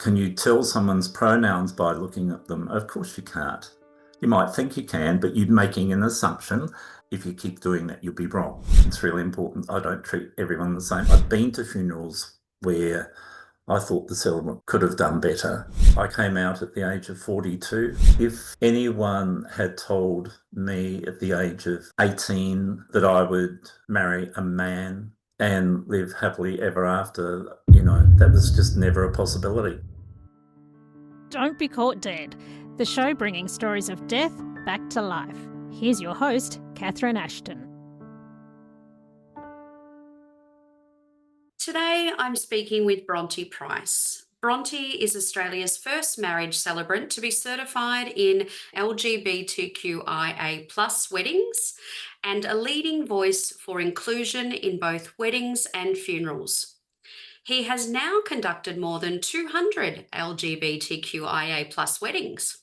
Can you tell someone's pronouns by looking at them? Of course you can't. You might think you can, but you're making an assumption. If you keep doing that, you'll be wrong. It's really important. I don't treat everyone the same. I've been to funerals where I thought the celebrant could have done better. I came out at the age of 42. If anyone had told me at the age of 18 that I would marry a man and live happily ever after, that was just never a possibility. Don't Be Caught Dead, the show bringing stories of death back to life. Here's your host, Catherine Ashton. Today I'm speaking with Bronte Price. Bronte is Australia's first marriage celebrant to be certified in LGBTQIA+ weddings and a leading voice for inclusion in both weddings and funerals. He has now conducted more than 200 LGBTQIA+ weddings.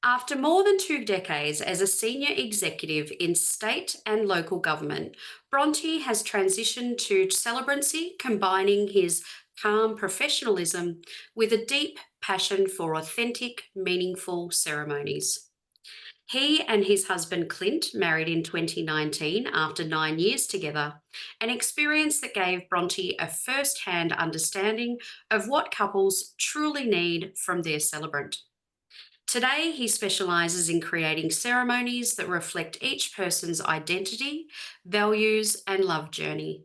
After more than 2 decades as a senior executive in state and local government, Bronte has transitioned to celebrancy, combining his calm professionalism with a deep passion for authentic, meaningful ceremonies. He and his husband Clint married in 2019 after 9 years together, an experience that gave Bronte a first-hand understanding of what couples truly need from their celebrant. Today, he specialises in creating ceremonies that reflect each person's identity, values, and love journey.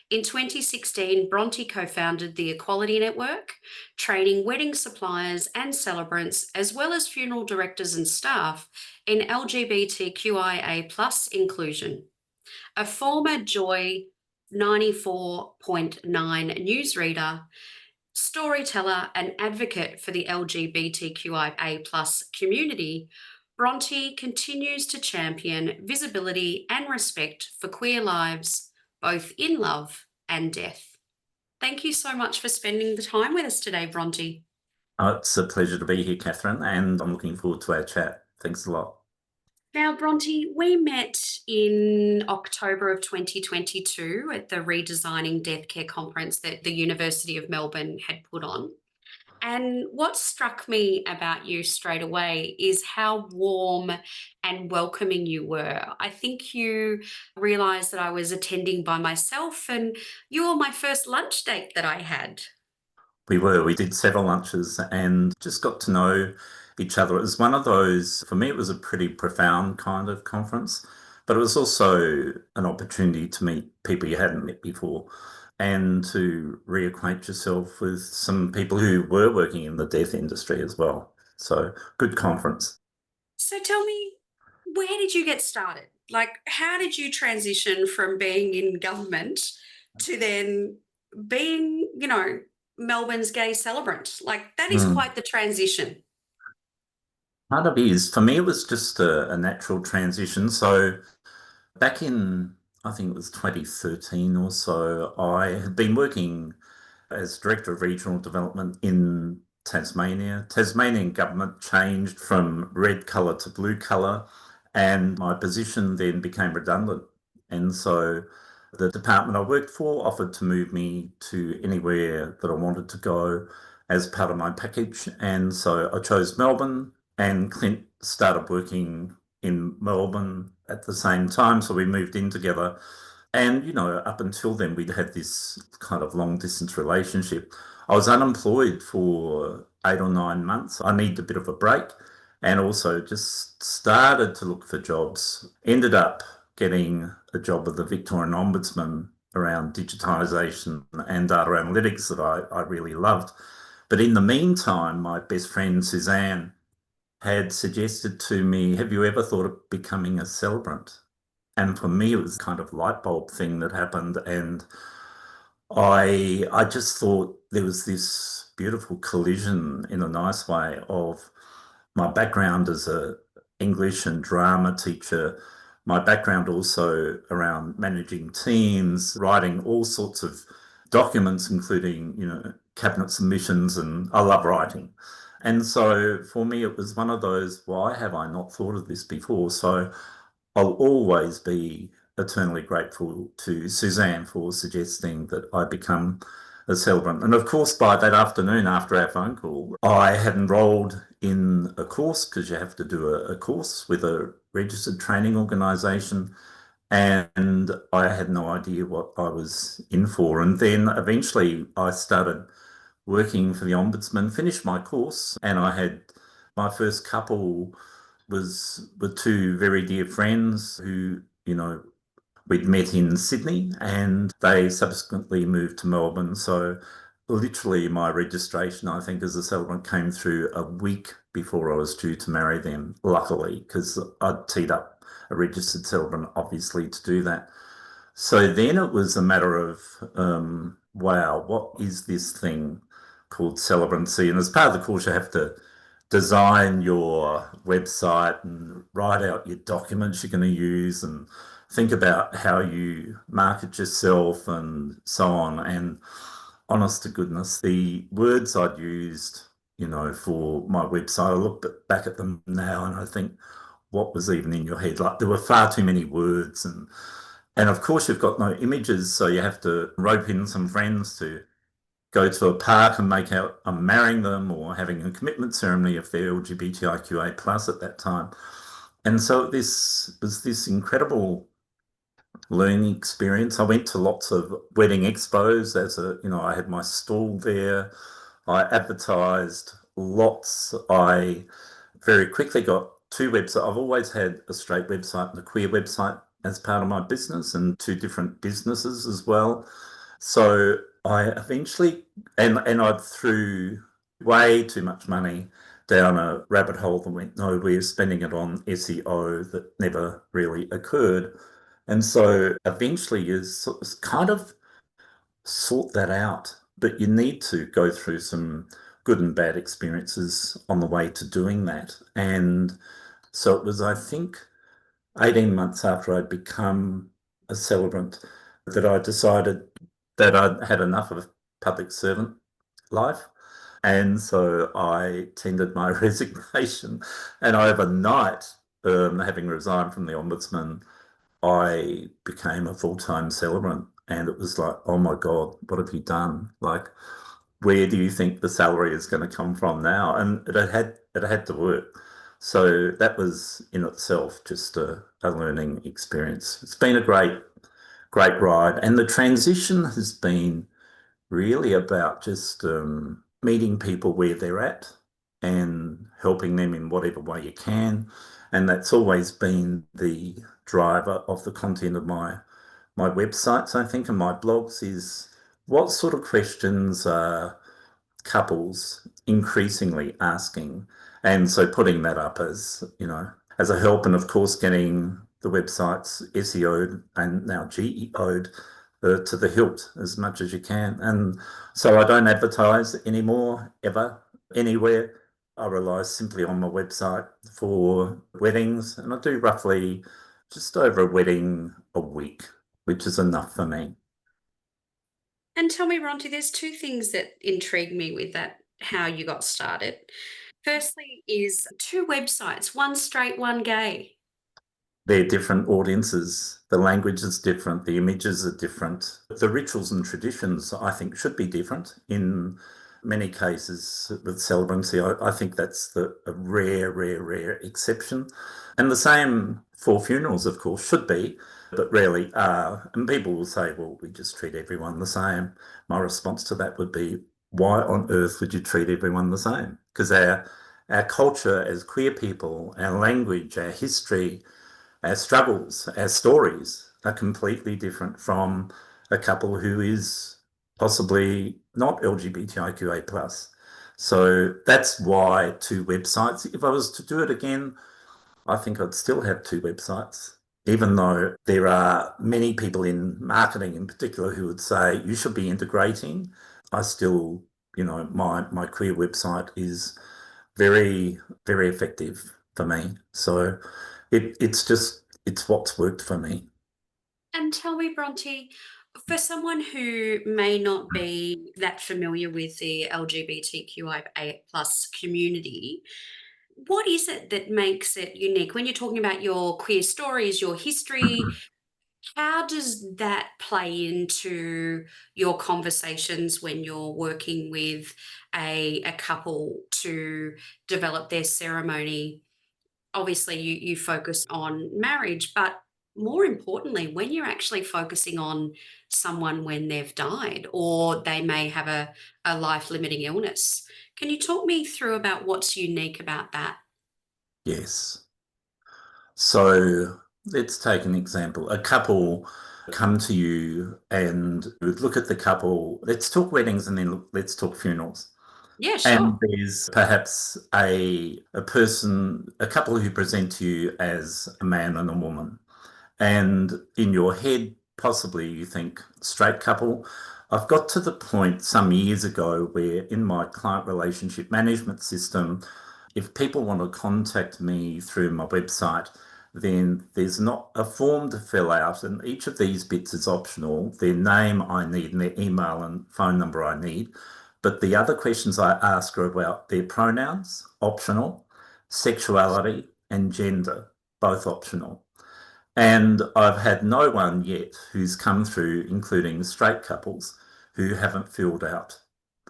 In 2016, Bronte co-founded the Equality Network, training wedding suppliers and celebrants, as well as funeral directors and staff, in LGBTQIA+ inclusion. A former Joy 94.9 newsreader, storyteller and advocate for the LGBTQIA+ community, Bronte continues to champion visibility and respect for queer lives, both in love and death. Thank you so much for spending the time with us today, Bronte. It's a pleasure to be here, Catherine, and I'm looking forward to our chat. Thanks a lot. Now, Bronte, we met in October of 2022 at the Redesigning Death Care conference that the University of Melbourne had put on. And what struck me about you straight away is how warm and welcoming you were. I think you realised that I was attending by myself, and you were my first lunch date that I had. We did several lunches and just got to know each other. It was one of those, for me, it was a pretty profound kind of conference, but it was also an opportunity to meet people you hadn't met before and to reacquaint yourself with some people who were working in the death industry as well. So good conference. So tell me, where did you get started? Like, how did you transition from being in government to then being, Melbourne's gay celebrant? Like, that is quite the transition. Part of it is, for me, it was just a natural transition. So back in, I think it was 2013 or so, I had been working as Director of Regional Development in Tasmania. Tasmanian government changed from red colour to blue colour, and my position then became redundant. And so the department I worked for offered to move me to anywhere that I wanted to go as part of my package. And so I chose Melbourne, and Clint started working in Melbourne at the same time. So we moved in together. And, up until then, we'd had this kind of long distance relationship. I was unemployed for 8 or 9 months. I needed a bit of a break and also just started to look for jobs. Ended up getting a job with the Victorian Ombudsman around digitisation and data analytics that I really loved. But in the meantime, my best friend Suzanne had suggested to me, have you ever thought of becoming a celebrant? And for me, it was kind of a light bulb thing that happened. And I just thought there was this beautiful collision in a nice way of my background as a English and drama teacher, my background also around managing teams, writing all sorts of documents, including, cabinet submissions, and I love writing. And so for me, it was one of those, why have I not thought of this before? So I'll always be eternally grateful to Suzanne for suggesting that I become a celebrant. And of course, by that afternoon after our phone call, I had enrolled in a course because you have to do a course with a registered training organisation. And I had no idea what I was in for. And then eventually I started working for the Ombudsman, finished my course, and I had my first couple was with two very dear friends who, we'd met in Sydney and they subsequently moved to Melbourne. So literally my registration, I think, as a celebrant came through a week before I was due to marry them, luckily, because I'd teed up a registered celebrant, obviously, to do that. So then it was a matter of, wow, what is this thing called celebrancy? And as part of the course, you have to design your website and write out your documents you're going to use and think about how you market yourself and so on. And honest to goodness, the words I'd used, for my website, I look back at them now and I think, what was even in your head? Like there were far too many words and of course you've got no images, so you have to rope in some friends to go to a park and make out I'm marrying them or having a commitment ceremony if they're LGBTIQA plus at that time. And so this was this incredible learning experience. I went to lots of wedding expos I had my stall there. I advertised lots. I very quickly got two websites. I've always had a straight website and a queer website as part of my business and two different businesses as well. So I eventually, and I threw way too much money down a rabbit hole that went nowhere, spending it on SEO that never really occurred. And so eventually you kind of sort that out, but you need to go through some good and bad experiences on the way to doing that. And so it was, I think, 18 months after I'd become a celebrant that I decided that I'd had enough of public servant life. And so I tendered my resignation. And overnight, having resigned from the Ombudsman, I became a full-time celebrant. And it was like, oh my God, what have you done? Like, where do you think the salary is going to come from now? And it had to work. So that was in itself just a learning experience. It's been a great ride. And the transition has been really about just meeting people where they're at and helping them in whatever way you can. And that's always been the driver of the content of my websites, I think, and my blogs is what sort of questions are couples increasingly asking. And so putting that up as a help and of course getting the websites SEO'd and now GEO'd to the hilt as much as you can. And so I don't advertise anymore, ever, anywhere. I rely simply on my website for weddings, and I do roughly just over a wedding a week, which is enough for me. And tell me, Bronte, there's two things that intrigue me with that, how you got started. Firstly, is two websites, one straight, one gay. They're different audiences. The language is different. The images are different. The rituals and traditions, I think, should be different. In many cases with celebrancy, I think that's a rare exception. And the same for funerals, of course, should be, but rarely are. And people will say, well, we just treat everyone the same. My response to that would be, why on earth would you treat everyone the same? Because our culture as queer people, our language, our history, our struggles, our stories are completely different from a couple who is possibly not LGBTIQA plus. So that's why two websites. If I was to do it again, I think I'd still have two websites, even though there are many people in marketing in particular who would say you should be integrating. I still, my queer website is very effective for me. So it's what's worked for me. And tell me, Bronte, for someone who may not be that familiar with the LGBTQIA plus community, what is it that makes it unique? When you're talking about your queer stories, your history, How does that play into your conversations when you're working with a couple to develop their ceremony? Obviously, you focus on marriage, but more importantly, when you're actually focusing on someone when they've died or they may have a life limiting illness. Can you talk me through about what's unique about that? Yes. So let's take an example. A couple come to you and look at the couple. Let's talk weddings and then let's talk funerals. Yeah, And sure. there's perhaps a person, a couple who present to you as a man and a woman. And in your head, possibly you think straight couple. I've got to the point some years ago where in my client relationship management system, if people want to contact me through my website, then there's not a form to fill out, and each of these bits is optional. Their name I need, and their email and phone number I need. But the other questions I ask are about their pronouns, optional, sexuality, and gender, both optional. And I've had no one yet who's come through, including straight couples, who haven't filled out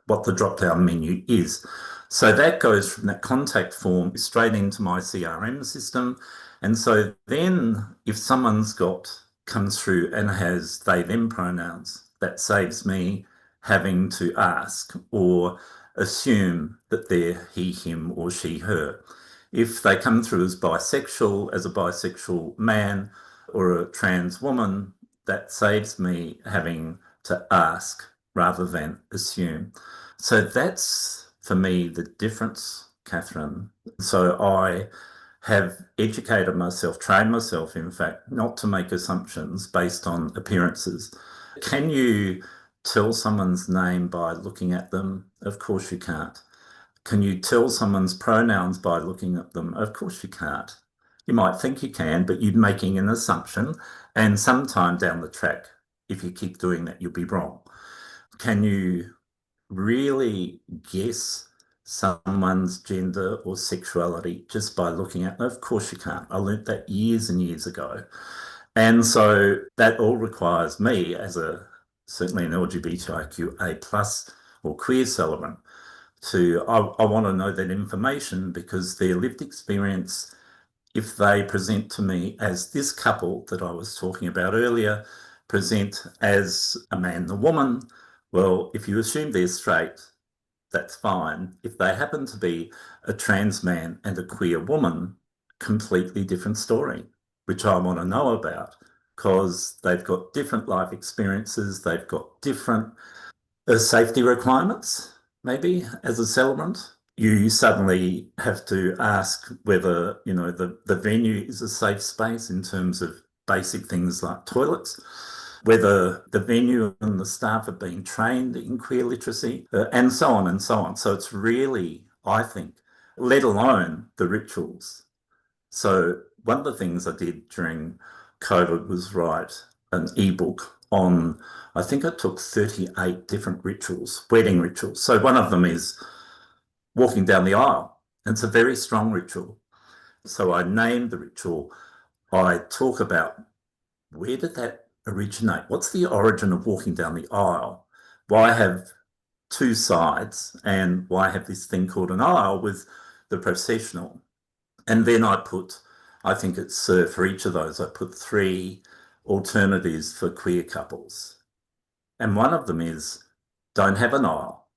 what the drop down menu is. So that goes from that contact form straight into my CRM system. And so then if someone's got comes through and has they them pronouns, that saves me having to ask or assume that they're he, him, or she, her. If they come through as a bisexual man or a trans woman, that saves me having to ask rather than assume. So that's for me the difference, Catherine. So I have educated myself, trained myself, in fact, not to make assumptions based on appearances. Can you tell someone's name by looking at them? Of course you can't. Can you tell someone's pronouns by looking at them? Of course you can't. You might think you can, but you're making an assumption, and sometime down the track, if you keep doing that, you'll be wrong. Can you really guess someone's gender or sexuality just by looking at them? Of course you can't. I learnt that years and years ago. And so that all requires me as certainly an LGBTIQA plus or queer celebrant I want to know that information because their lived experience, if they present to me as this couple that I was talking about earlier, present as a man and a woman, well, if you assume they're straight, that's fine. If they happen to be a trans man and a queer woman, completely different story, which I want to know about because they've got different life experiences, they've got different safety requirements, maybe as a celebrant. You suddenly have to ask whether, the venue is a safe space in terms of basic things like toilets, whether the venue and the staff have been trained in queer literacy, and so on and so on. So it's really, I think, let alone the rituals. So one of the things I did during COVID was write an ebook on, I think I took 38 different rituals, wedding rituals. So one of them is walking down the aisle. And it's a very strong ritual. So I named the ritual. I talk about where did that originate? What's the origin of walking down the aisle? Why have two sides and why have this thing called an aisle with the processional? And then I think it's for each of those, I put three alternatives for queer couples. And one of them is don't have an aisle.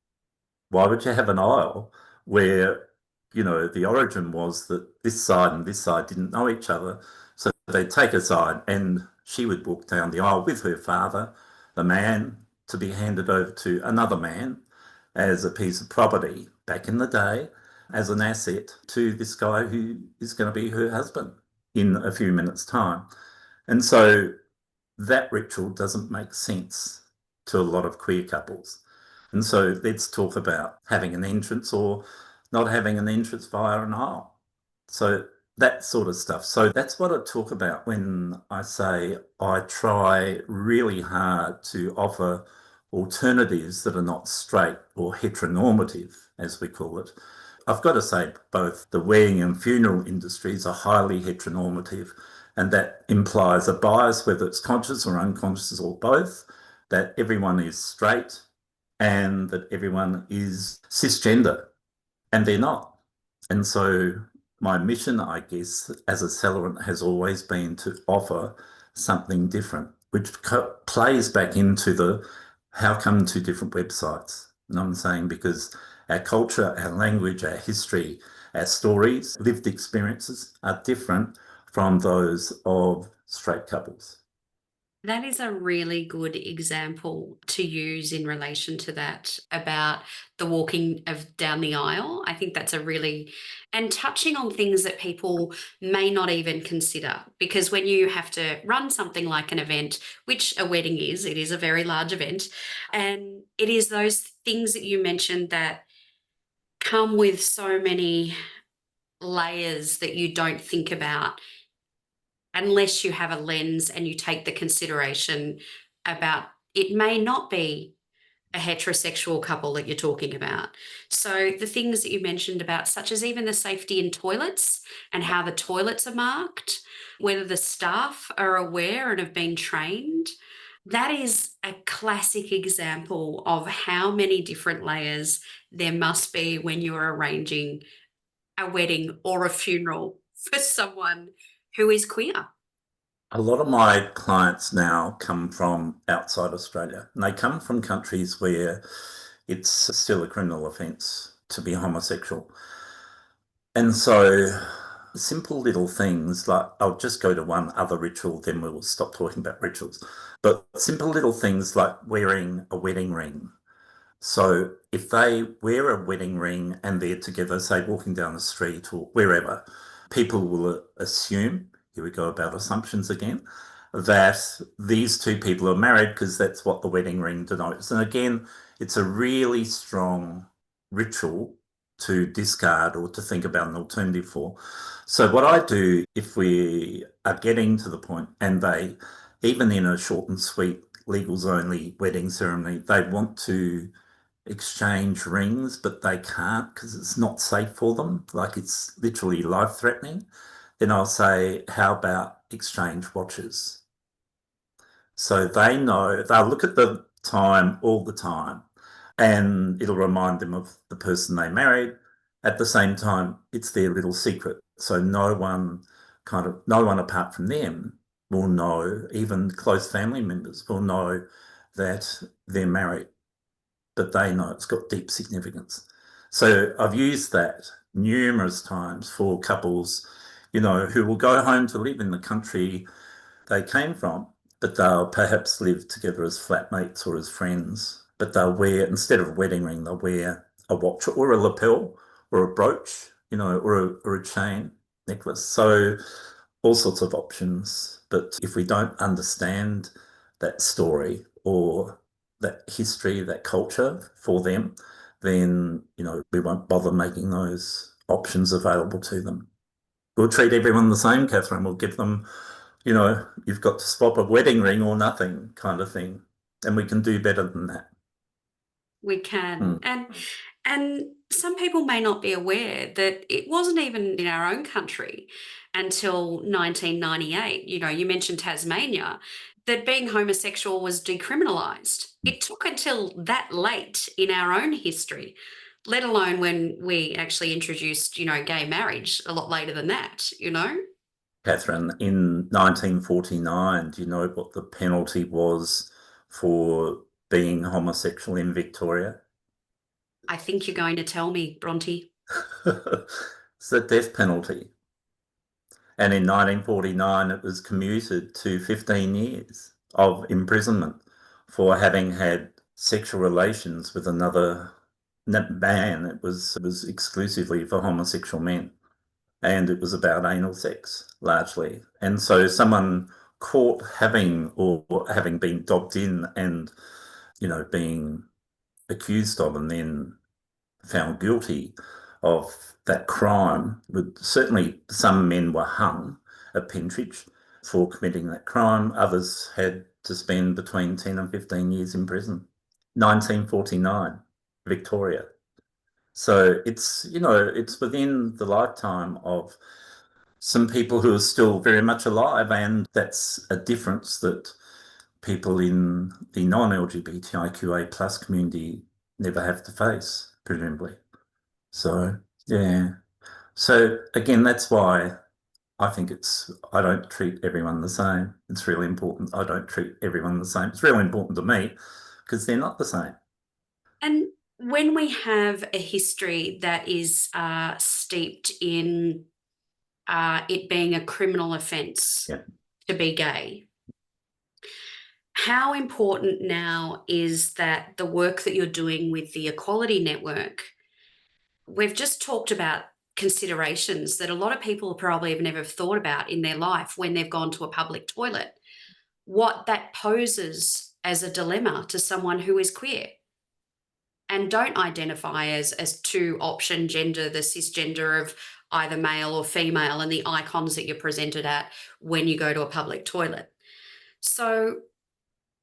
Why would you have an aisle where, the origin was that this side and this side didn't know each other? So they'd take a side and she would walk down the aisle with her father, the man, to be handed over to another man as a piece of property back in the day, as an asset to this guy who is going to be her husband in a few minutes' time. And so that ritual doesn't make sense to a lot of queer couples. And so let's talk about having an entrance or not having an entrance via an aisle. So that sort of stuff. So that's what I talk about when I say I try really hard to offer alternatives that are not straight or heteronormative, as we call it. I've got to say, both the wedding and funeral industries are highly heteronormative, And that implies a bias, whether it's conscious or unconscious or both, that everyone is straight and that everyone is cisgender, and they're not. And so my mission, I guess, as a celebrant has always been to offer something different, which plays back into the how come to different websites. And I'm saying because our culture, our language, our history, our stories, lived experiences are different from those of straight couples. That is a really good example to use in relation to that about the walking of down the aisle. I think that's a really, and touching on things that people may not even consider, because when you have to run something like an event, which a wedding is, it is a very large event, and it is those things that you mentioned that come with so many layers that you don't think about unless you have a lens and you take the consideration about it may not be a heterosexual couple that you're talking about. So the things that you mentioned about, such as even the safety in toilets and how the toilets are marked, whether the staff are aware and have been trained, that is a classic example of how many different layers there must be when you're arranging a wedding or a funeral for someone who is queer. A lot of my clients now come from outside Australia, and they come from countries where it's still a criminal offence to be homosexual. And so simple little things like I'll just go to one other ritual, then we'll stop talking about rituals. But simple little things like wearing a wedding ring. So if they wear a wedding ring and they're together, say walking down the street or wherever, people will assume, here we go about assumptions again, that these two people are married because that's what the wedding ring denotes. And again, it's a really strong ritual to discard or to think about an alternative for. So what I do if we are getting to the point and they, even in a short and sweet legals only wedding ceremony, they want to exchange rings, but they can't because it's not safe for them, like it's literally life threatening, then I'll say, how about exchange watches? So they know, they'll look at the time all the time and it'll remind them of the person they married. At the same time, it's their little secret. So no one apart from them will know, even close family members will know that they're married, but they know it's got deep significance. So I've used that numerous times for couples, who will go home to live in the country they came from, but they'll perhaps live together as flatmates or as friends. But they'll wear, instead of a wedding ring, they'll wear a watch or a lapel or a brooch, or a chain necklace. So all sorts of options. But if we don't understand that story or that history, that culture for them, then, we won't bother making those options available to them. We'll treat everyone the same, Catherine. We'll give them, you've got to swap a wedding ring or nothing kind of thing. And we can do better than that. We can. Mm. And some people may not be aware that it wasn't even in our own country until 1998. You mentioned Tasmania, that being homosexual was decriminalised. It took until that late in our own history, let alone when we actually introduced, gay marriage a lot later than that. Catherine, in 1949, do you know what the penalty was for being homosexual in Victoria? I think you're going to tell me, Bronte. It's the death penalty. And in 1949, it was commuted to 15 years of imprisonment for having had sexual relations with another man. It was exclusively for homosexual men, and it was about anal sex largely. And so someone caught having or having been dobbed in and, being accused of and then found guilty of that crime. Certainly, some men were hung at Pentridge for committing that crime. Others had to spend between 10 and 15 years in prison. 1949, Victoria. So it's within the lifetime of some people who are still very much alive, and that's a difference that people in the non-LGBTIQA plus community never have to face, presumably. So, yeah. So again, that's why I don't treat everyone the same. It's really important. I don't treat everyone the same. It's really important to me because they're not the same. And when we have a history that is steeped in it being a criminal offence Yeah. to be gay, how important now is that the work that you're doing with the Equality Network? We've just talked about considerations that a lot of people probably have never thought about in their life when they've gone to a public toilet. What that poses as a dilemma to someone who is queer and don't identify as two option gender, the cisgender of either male or female, and the icons that you're presented at when you go to a public toilet. So,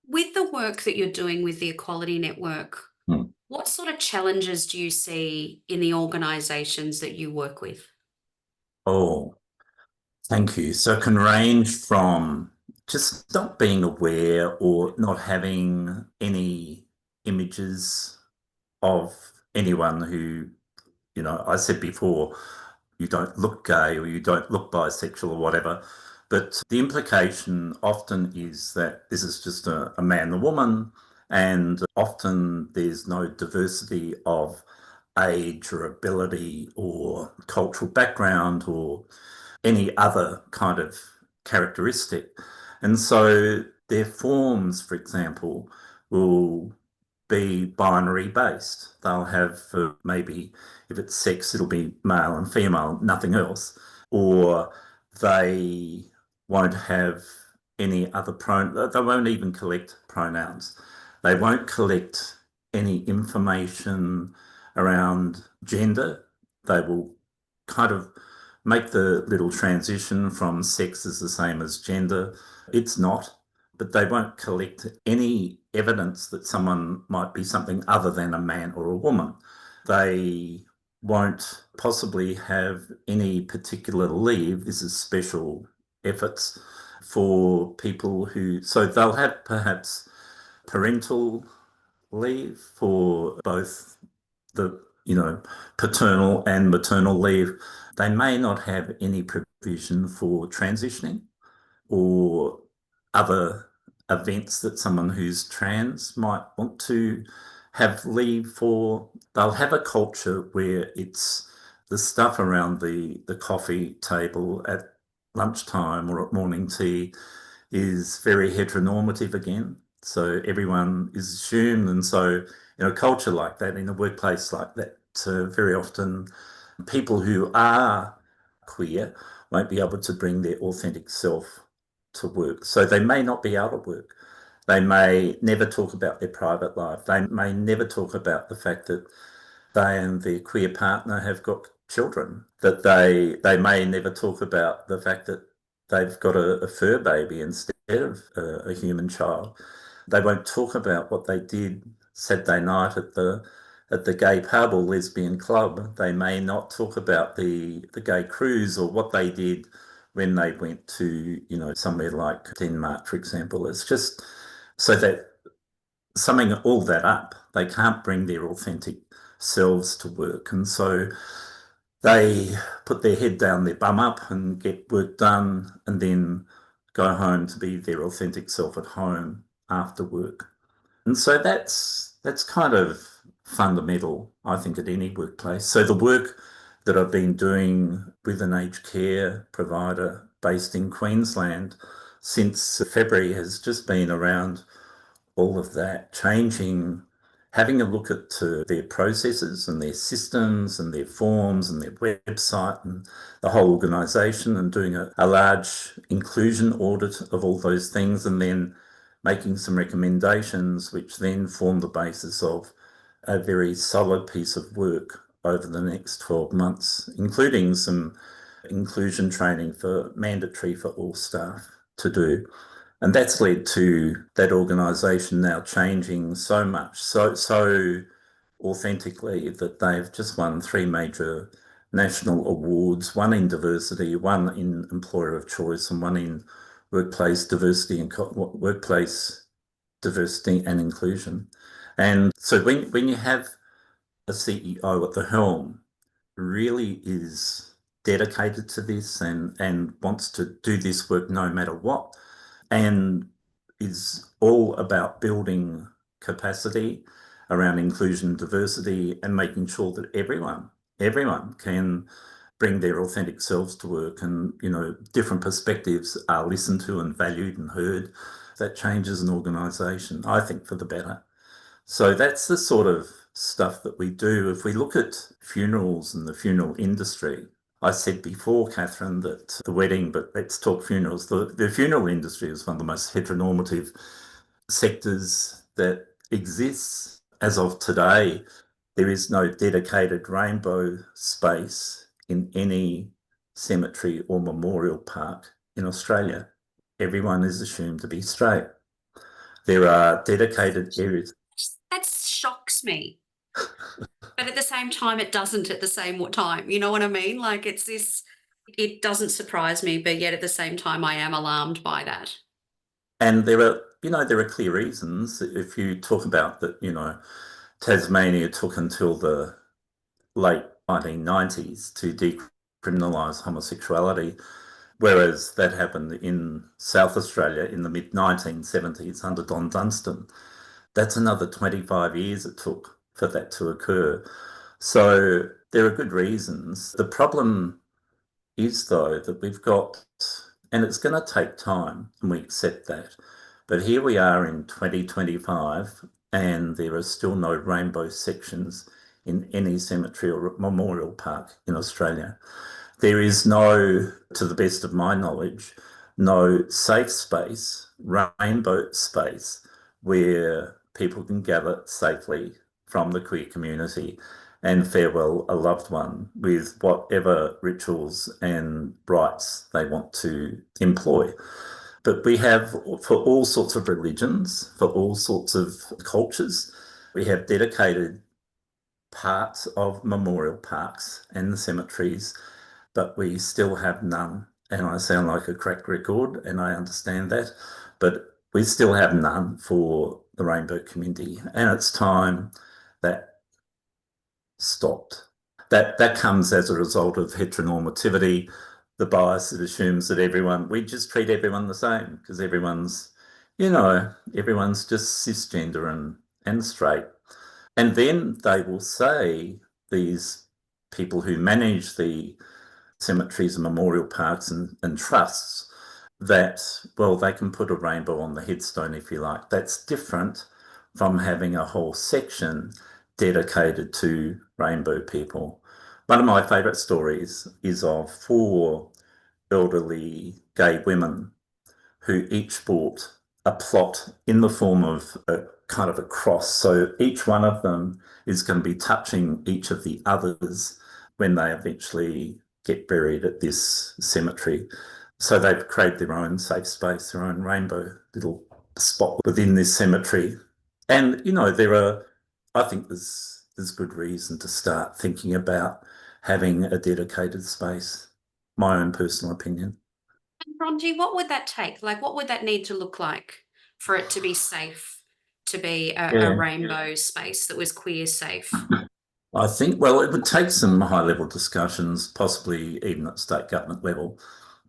with the work that you're doing with the Equality Network, Hmm. what sort of challenges do you see in the organisations that you work with? Oh, thank you. So it can range from just not being aware or not having any images of anyone who, I said before, you don't look gay or you don't look bisexual or whatever. But the implication often is that this is just a man and a woman, and often there's no diversity of age or ability or cultural background or any other kind of characteristic. And so their forms, for example, will be binary based. They'll have maybe if it's sex, it'll be male and female, nothing else. Or they won't have any other they won't even collect pronouns. They won't collect any information around gender. They will kind of make the little transition from sex is the same as gender. It's not, but they won't collect any evidence that someone might be something other than a man or a woman. They won't possibly have any particular leave. This is special efforts for people so they'll have perhaps parental leave for both the, paternal and maternal leave. They may not have any provision for transitioning or other events that someone who's trans might want to have leave for. They'll have a culture where it's the stuff around the coffee table at lunchtime or at morning tea is very heteronormative again. So everyone is assumed. And so in a culture like that, in a workplace like that, very often people who are queer won't be able to bring their authentic self to work. So they may not be able to work. They may never talk about their private life. They may never talk about the fact that they and their queer partner have got children, that they may never talk about the fact that they've got a fur baby instead of a human child. They won't talk about what they did Saturday night at the gay pub or lesbian club. They may not talk about the gay cruise or what they did when they went to, somewhere like Denmark, for example. It's just so that summing all that up, they can't bring their authentic selves to work. And so they put their head down, their bum up and get work done and then go home to be their authentic self at home after work. And so that's kind of fundamental, I think, at any workplace. So the work that I've been doing with an aged care provider based in Queensland since February has just been around all of that, changing, having a look at their processes and their systems and their forms and their website and the whole organisation and doing a large inclusion audit of all those things and then making some recommendations which then form the basis of a very solid piece of work over the next 12 months, including some inclusion training mandatory for all staff to do. And that's led to that organisation now changing so much, so authentically that they've just won 3 major national awards, one in diversity, one in employer of choice, and one in workplace diversity and workplace diversity and inclusion. And so when you have a CEO at the helm really is dedicated to this and wants to do this work no matter what, and is all about building capacity around inclusion and diversity and making sure that everyone can bring their authentic selves to work, and different perspectives are listened to and valued and heard. That changes an organisation, I think, for the better. So that's the sort of stuff that we do. If we look at funerals and the funeral industry, I said before, Catherine, that the wedding, but let's talk funerals. The funeral industry is one of the most heteronormative sectors that exists. As of today, there is no dedicated rainbow space in any cemetery or memorial park in Australia. Everyone is assumed to be straight. There are dedicated areas. That shocks me. But at the same time, it doesn't at the same time. You know what I mean? Like it's this, it doesn't surprise me, but yet at the same time, I am alarmed by that. And there are clear reasons. If you talk about that, Tasmania took until the late 1990s to decriminalise homosexuality, whereas that happened in South Australia in the mid 1970s under Don Dunstan. That's another 25 years it took for that to occur. So there are good reasons. The problem is, though, that we've got, and it's going to take time, and we accept that. But here we are in 2025, and there are still no rainbow sections in any cemetery or memorial park in Australia. There is no, to the best of my knowledge, no safe space, rainbow space, where people can gather safely from the queer community and farewell a loved one with whatever rituals and rites they want to employ. But we have, for all sorts of religions, for all sorts of cultures, we have dedicated parts of memorial parks and the cemeteries, but we still have none. And I sound like a cracked record, and I understand that, but we still have none for the rainbow community. And it's time that stopped. That comes as a result of heteronormativity, the bias that assumes that we just treat everyone the same because everyone's just cisgender and straight. And then they will say, these people who manage the cemeteries and memorial parks and trusts, that, well, they can put a rainbow on the headstone if you like. That's different from having a whole section dedicated to rainbow people. One of my favourite stories is of 4 elderly gay women who each bought a plot in the form of a kind of a cross. So each one of them is going to be touching each of the others when they eventually get buried at this cemetery. So they've created their own safe space, their own rainbow little spot within this cemetery. And, I think there's good reason to start thinking about having a dedicated space, my own personal opinion. Bronte, what would that take? Like, what would that need to look like for it to be safe, to be a Yeah. rainbow space that was queer safe? I think, well, it would take some high level discussions, possibly even at state government level,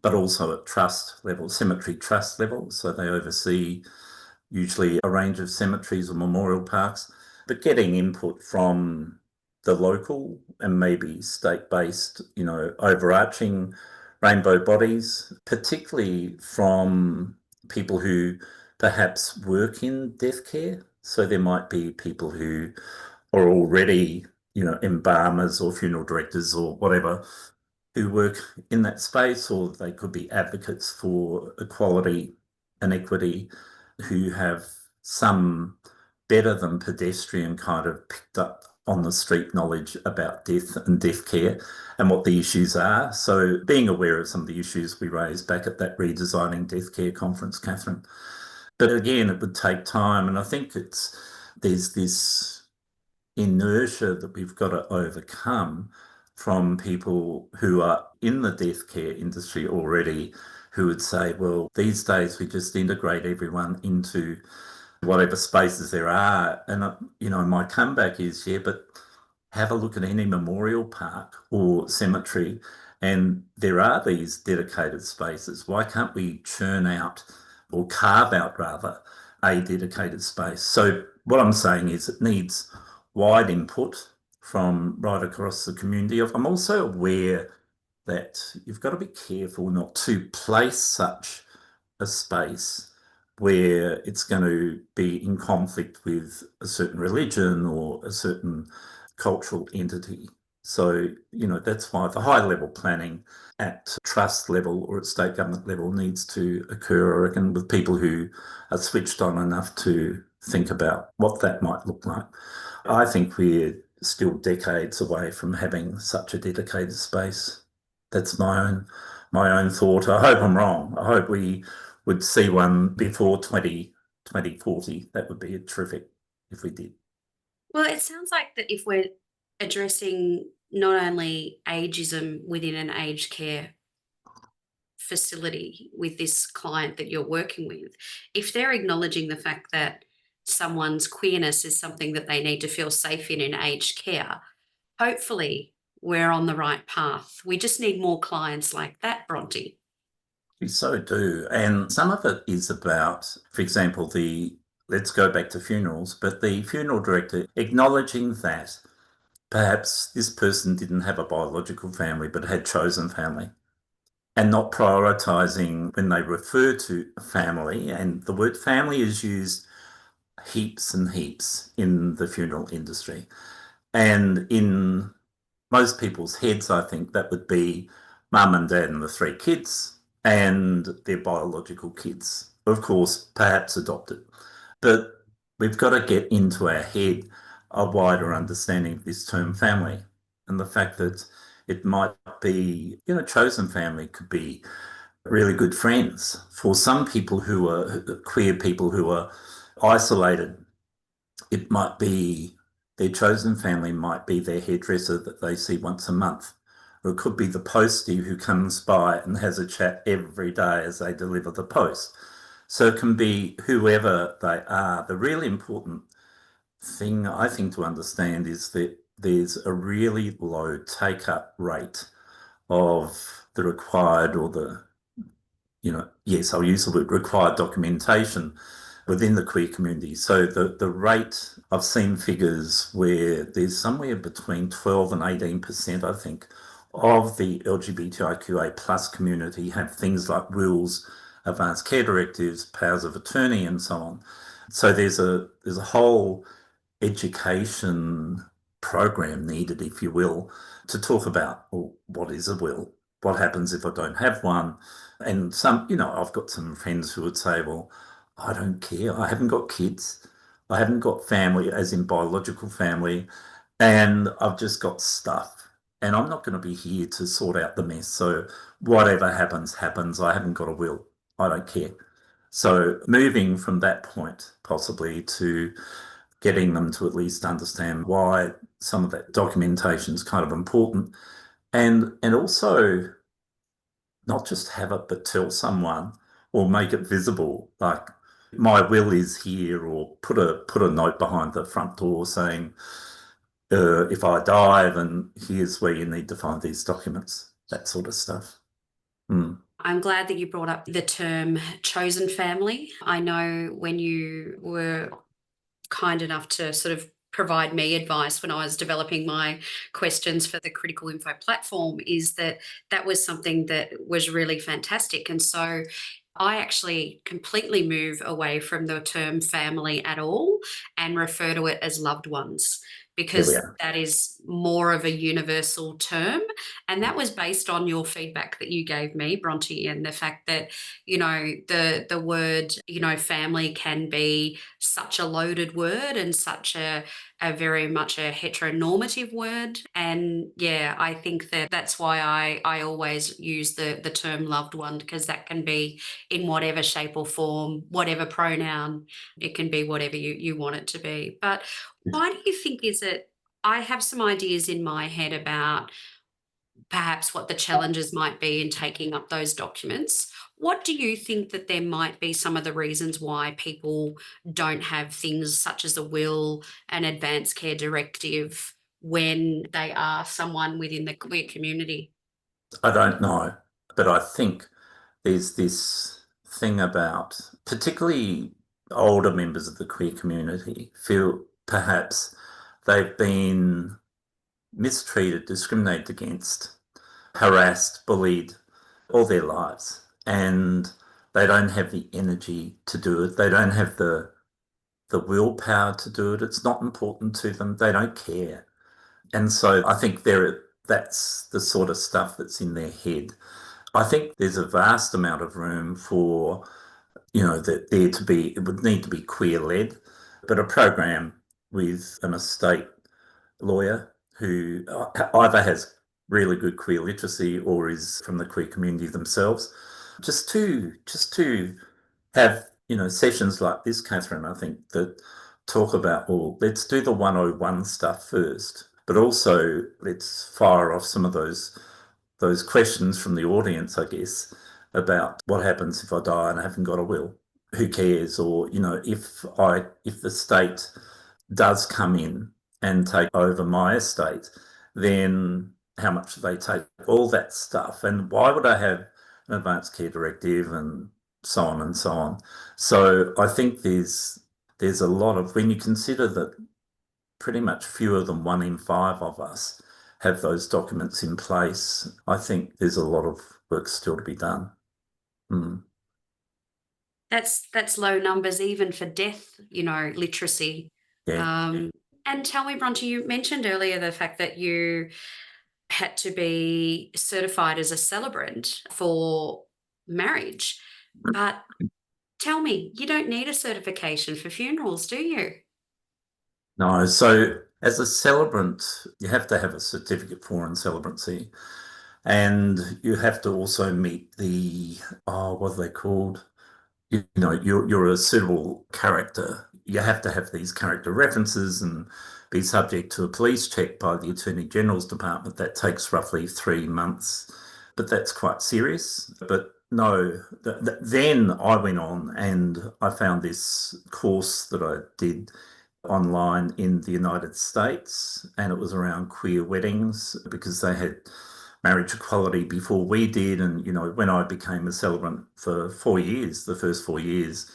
but also at trust level, cemetery trust level. So they oversee usually a range of cemeteries or memorial parks, but getting input from the local and maybe state-based, overarching rainbow bodies, particularly from people who perhaps work in death care. So there might be people who are already, embalmers or funeral directors or whatever who work in that space, or they could be advocates for equality and equity who have some better than pedestrian kind of picked up on the street knowledge about death and death care and what the issues are. So being aware of some of the issues we raised back at that Redesigning Death Care conference, Catherine. But again, it would take time. And I think there's this inertia that we've got to overcome from people who are in the death care industry already who would say, well, these days we just integrate everyone into whatever spaces there are. And, my comeback is, yeah, but have a look at any memorial park or cemetery, and there are these dedicated spaces. Why can't we churn out or carve out, rather, a dedicated space? So, what I'm saying is it needs wide input from right across the community. I'm also aware that you've got to be careful not to place such a space where it's going to be in conflict with a certain religion or a certain cultural entity. So, that's why the high level planning at trust level or at state government level needs to occur, I reckon, with people who are switched on enough to think about what that might look like. I think we're still decades away from having such a dedicated space. That's my own thought. I hope I'm wrong. I hope we would see one before 2040. That would be terrific if we did. Well, it sounds like that if we're addressing not only ageism within an aged care facility with this client that you're working with, if they're acknowledging the fact that someone's queerness is something that they need to feel safe in aged care, hopefully we're on the right path. We just need more clients like that, Bronte. We so do. And some of it is about, for example, let's go back to funerals, but the funeral director acknowledging that perhaps this person didn't have a biological family but had chosen family, and not prioritizing when they refer to family. And the word family is used heaps and heaps in the funeral industry. And in most people's heads, I think that would be mum and dad and the three kids and their biological kids, of course, perhaps adopted. But we've got to get into our head a wider understanding of this term family and the fact that it might be, chosen family could be really good friends. For some people who are queer people who are isolated, it might be their chosen family might be their hairdresser that they see once a month. Or it could be the postie who comes by and has a chat every day as they deliver the post. So it can be whoever they are. The really important thing I think to understand is that there's a really low take-up rate of the required or yes, I'll use the word required documentation within the queer community. So the rate, I've seen figures where there's somewhere between 12 and 18%, I think, of the LGBTIQA plus community have things like wills, advanced care directives, powers of attorney, and so on. So there's a whole education program needed, if you will, to talk about, well, what is a will? What happens if I don't have one? And I've got some friends who would say, well, I don't care. I haven't got kids. I haven't got family, as in biological family, and I've just got stuff. And I'm not going to be here to sort out the mess. So whatever happens, happens. I haven't got a will. I don't care. So moving from that point, possibly to getting them to at least understand why some of that documentation is kind of important, and also not just have it, but tell someone or make it visible. Like my will is here, or put a note behind the front door saying, if I die, then here's where you need to find these documents. That sort of stuff. Mm. I'm glad that you brought up the term chosen family. I know when you were kind enough to sort of provide me advice when I was developing my questions for the Critical Info platform, is that that was something that was really fantastic. And so I actually completely move away from the term family at all and refer to it as loved ones, There we because are. that is more of a universal term. And that was based on your feedback that you gave me, Bronte, and the fact that, the word, family can be such a loaded word and such a very much a heteronormative word. And yeah, I think that that's why I always use the term loved one, because that can be in whatever shape or form, whatever pronoun. It can be whatever you want it to be. But why do you think is it? I have some ideas in my head about perhaps what the challenges might be in taking up those documents. What do you think that there might be some of the reasons why people don't have things such as a will, an advance care directive when they are someone within the queer community? I don't know, but I think there's this thing about particularly older members of the queer community feel perhaps they've been mistreated, discriminated against, harassed, bullied all their lives. And they don't have the energy to do it. They don't have the willpower to do it. It's not important to them. They don't care. And so I think that's the sort of stuff that's in their head. I think there's a vast amount of room for, that there to be, it would need to be queer led, but a program with an estate lawyer who either has really good queer literacy or is from the queer community themselves, just to have sessions like this, Catherine. I think that talk about, well, let's do the 101 stuff first, but also let's fire off some of those questions from the audience, I guess, about what happens if I die and I haven't got a will. Who cares? Or, if the state does come in and take over my estate, then how much do they take? All that stuff. And why would I have an advanced care directive and so on and so on? So I think there's a lot of, when you consider that pretty much fewer than 1 in 5 of us have those documents in place, I think there's a lot of work still to be done. Mm. That's low numbers even for deaf, literacy. Yeah. And tell me, Bronte, you mentioned earlier the fact that you had to be certified as a celebrant for marriage. But tell me, you don't need a certification for funerals, do you? No, so as a celebrant, you have to have a certificate for in celebrancy, and you have to also meet what are they called? You're a suitable character. You have to have these character references and be subject to a police check by the Attorney General's Department. That takes roughly 3 months, but that's quite serious. But no, then I went on and I found this course that I did online in the United States, and it was around queer weddings because they had marriage equality before we did. And, when I became a celebrant for 4 years, the first 4 years,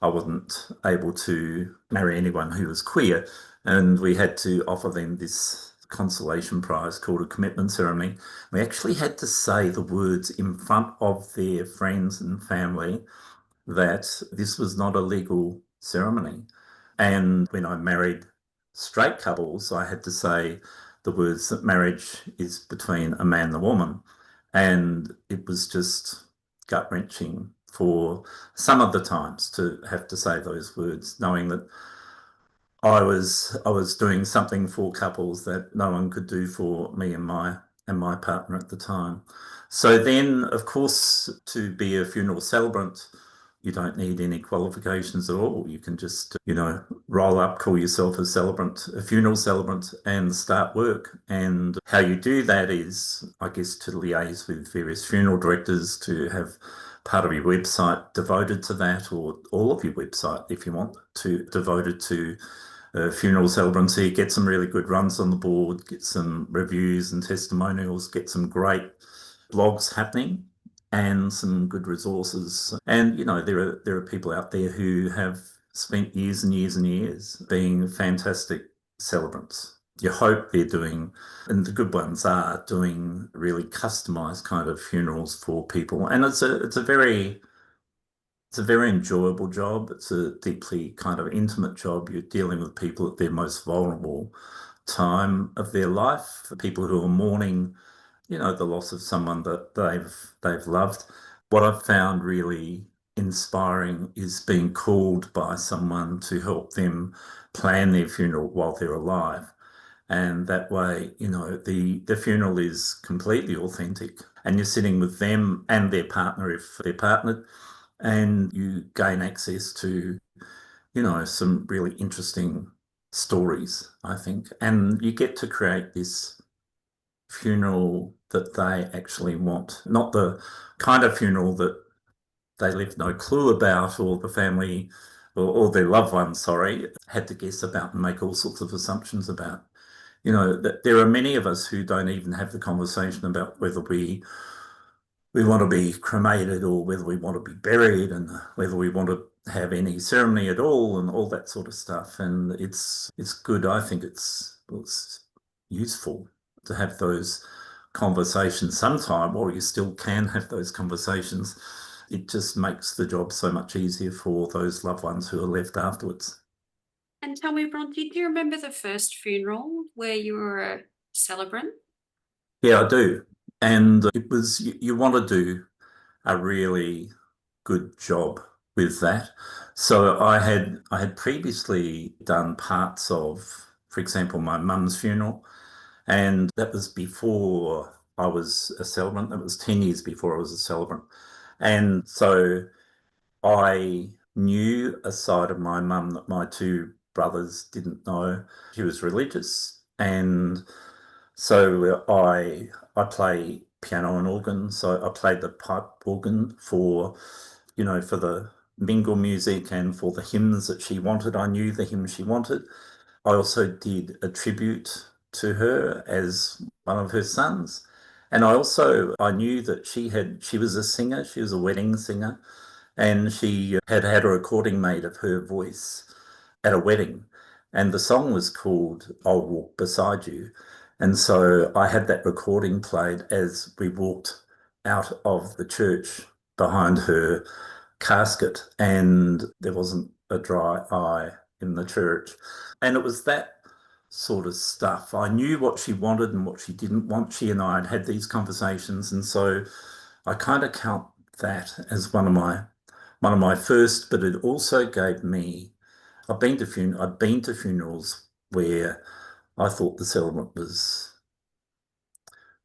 I wasn't able to marry anyone who was queer. And we had to offer them this consolation prize called a commitment ceremony. We actually had to say the words in front of their friends and family that this was not a legal ceremony. And when I married straight couples, I had to say the words that marriage is between a man and a woman. And it was just gut wrenching for some of the times to have to say those words, knowing that I was doing something for couples that no one could do for me and my partner at the time. So then, of course, to be a funeral celebrant, you don't need any qualifications at all. You can just, roll up, call yourself a funeral celebrant, and start work. And how you do that is, I guess, to liaise with various funeral directors, to have part of your website devoted to that, or all of your website, if you want, to devoted to funeral celebrancy. Get some really good runs on the board, get some reviews and testimonials, get some great blogs happening, and some good resources. And there are people out there who have spent years and years and years being fantastic celebrants. You hope they're doing, and the good ones are doing, really customized kind of funerals for people. And it's a very enjoyable job. It's a deeply kind of intimate job. You're dealing with people at their most vulnerable time of their life, people who are mourning, the loss of someone that they've loved. What I've found really inspiring is being called by someone to help them plan their funeral while they're alive. And that way, the funeral is completely authentic, and you're sitting with them and their partner if they're partnered, and you gain access to, some really interesting stories, I think. And you get to create this funeral that they actually want, not the kind of funeral that they left no clue about, or the family or their loved ones, sorry, had to guess about and make all sorts of assumptions about. That there are many of us who don't even have the conversation about whether we want to be cremated or whether we want to be buried and whether we want to have any ceremony at all and all that sort of stuff. And it's good. I think it's useful to have those conversations sometime while you still can have those conversations. It just makes the job so much easier for those loved ones who are left afterwards. And tell me, Bronte, do you remember the first funeral where you were a celebrant? Yeah, I do. And it was, you want to do a really good job with that. So I had previously done parts of, for example, my mum's funeral, and that was before I was a celebrant. That was 10 years before I was a celebrant. And so I knew a side of my mum that my two brothers didn't know. She was religious, and so I play piano and organ. So I played the pipe organ for the mingle music and for the hymns that she wanted. I knew the hymns she wanted. I also did a tribute to her as one of her sons. And I knew that she was a singer, she was a wedding singer, and she had had a recording made of her voice at a wedding. And the song was called I'll Walk Beside You. And so I had that recording played as we walked out of the church behind her casket, and there wasn't a dry eye in the church. And it was that sort of stuff. I knew what she wanted and what she didn't want. She and I had had these conversations, and so I kind of count that as one of my first, but it also gave me I've been to funerals where I thought the celebrant was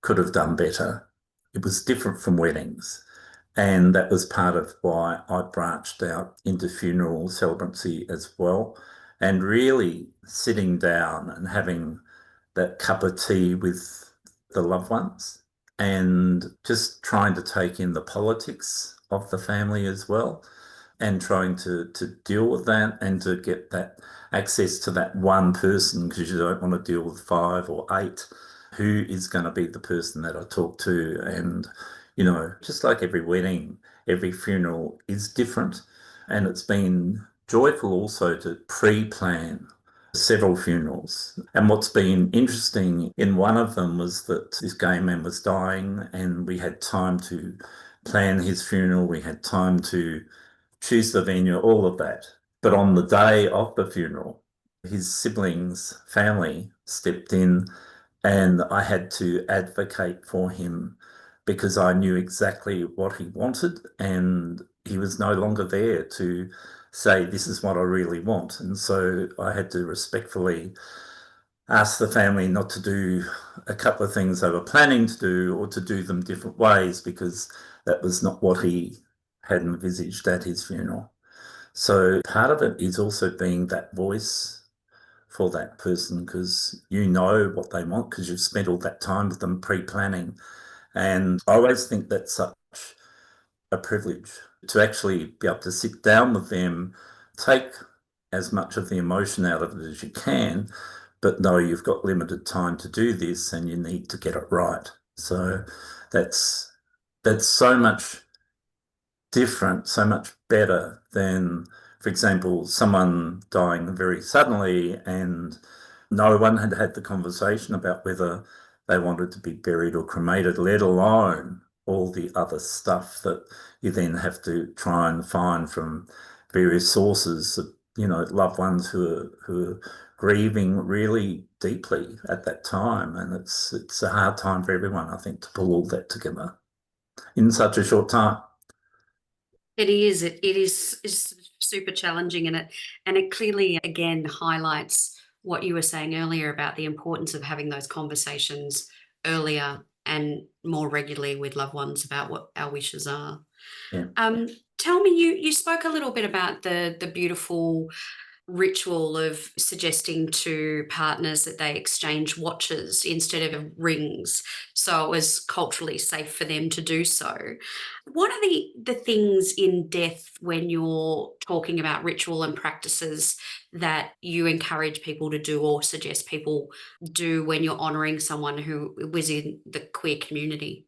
could have done better. It was different from weddings. And that was part of why I branched out into funeral celebrancy as well. And really sitting down and having that cup of tea with the loved ones and just trying to take in the politics of the family as well and trying to deal with that and to get that access to that one person because you don't want to deal with five or eight. Who is going to be the person that I talk to? And, just like every wedding, every funeral is different. And it's been joyful also to pre-plan several funerals. And what's been interesting in one of them was that this gay man was dying and we had time to plan his funeral. We had time to choose the venue, all of that. But on the day of the funeral, his siblings' family stepped in and I had to advocate for him because I knew exactly what he wanted and he was no longer there to say, this is what I really want. And so I had to respectfully ask the family not to do a couple of things they were planning to do or to do them different ways because that was not what he had envisaged at his funeral. So part of it is also being that voice for that person because you know what they want because you've spent all that time with them pre-planning. And I always think that's such a privilege to actually be able to sit down with them, take as much of the emotion out of it as you can, but know you've got limited time to do this and you need to get it right. So that's that's so much different, so much better than, for example, someone dying very suddenly and no one had had the conversation about whether they wanted to be buried or cremated, let alone all the other stuff that you then have to try and find from various sources of, loved ones who are grieving really deeply at that time. And it's a hard time for everyone, I think, to pull all that together in such a short time. It is. It is super challenging, and it clearly again highlights what you were saying earlier about the importance of having those conversations earlier and more regularly with loved ones about what our wishes are. Yeah. Tell me, you spoke a little bit about the beautiful ritual of suggesting to partners that they exchange watches instead of rings, so it was culturally safe for them to do so. What are the things in death when you're talking about ritual and practices that you encourage people to do or suggest people do when you're honouring someone who was in the queer community?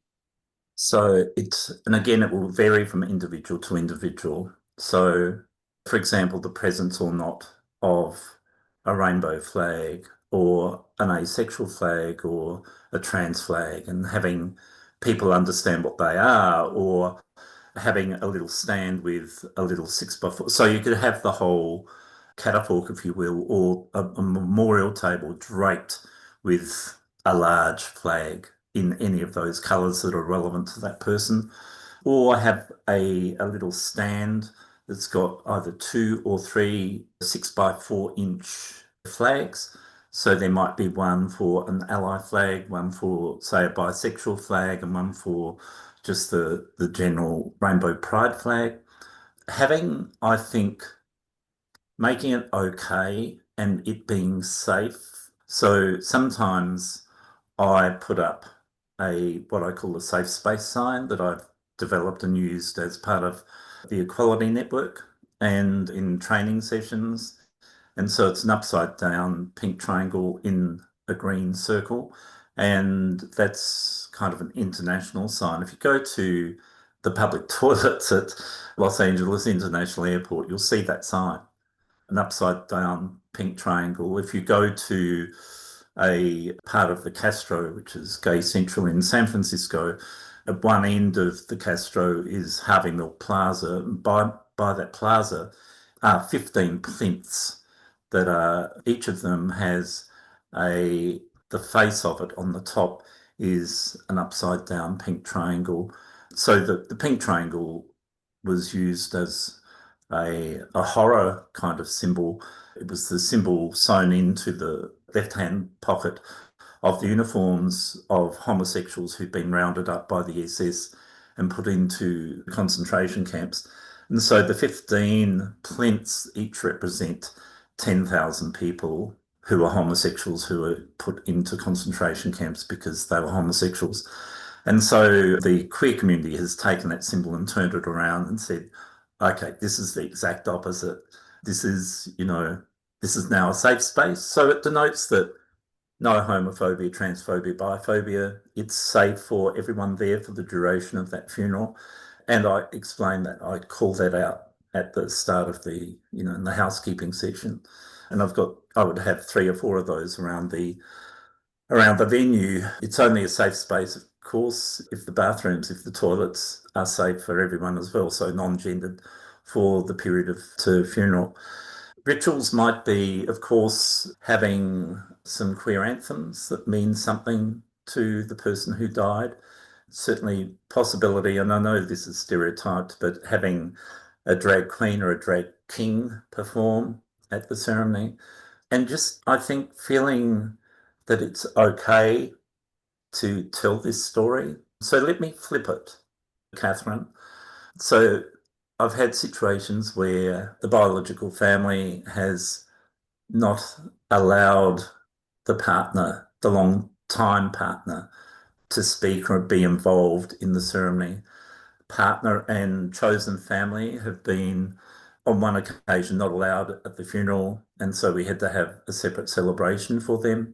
So and again, it will vary from individual to individual. So, for example, the presence or not of a rainbow flag or an asexual flag or a trans flag, and having people understand what they are, or having a little stand with a little 6x4. So you could have the whole catafalque, if you will, or a memorial table draped with a large flag in any of those colours that are relevant to that person, or have a little stand that's got either 2 or 3 6x4 inch flags. So there might be one for an ally flag, one for, say, a bisexual flag, and one for just the general rainbow pride flag. Having, I think, making it okay and it being safe. So sometimes I put up what I call a safe space sign that I've developed and used as part of the Equality Network and in training sessions. And so it's an upside down pink triangle in a green circle. And that's kind of an international sign. If you go to the public toilets at Los Angeles International Airport, you'll see that sign, an upside down pink triangle. If you go to a part of the Castro, which is Gay Central in San Francisco, at one end of the Castro is Harvey Milk Plaza. By that plaza are 15 plinths that are, each of them has the face of it on the top is an upside down pink triangle. So the pink triangle was used as a horror kind of symbol. It was the symbol sewn into the left-hand pocket of the uniforms of homosexuals who'd been rounded up by the SS and put into concentration camps. And so the 15 plinths each represent 10,000 people who were homosexuals who were put into concentration camps because they were homosexuals. And so the queer community has taken that symbol and turned it around and said, okay, this is the exact opposite. This is, this is now a safe space. So it denotes that no homophobia, transphobia, biphobia. It's safe for everyone there for the duration of that funeral. And I explained that, I called that out at the start of in the housekeeping section. And I would have 3 or 4 of those around the venue. It's only a safe space, of course, if the toilets are safe for everyone as well, so non-gendered for the period of to funeral. Rituals might be, of course, having some queer anthems that mean something to the person who died. Certainly possibility, and I know this is stereotyped, but having a drag queen or a drag king perform at the ceremony. And just, I think, feeling that it's okay to tell this story. So let me flip it, Catherine. So I've had situations where the biological family has not allowed the partner, the long time partner, to speak or be involved in the ceremony. Partner and chosen family have been, on one occasion, not allowed at the funeral, and so we had to have a separate celebration for them.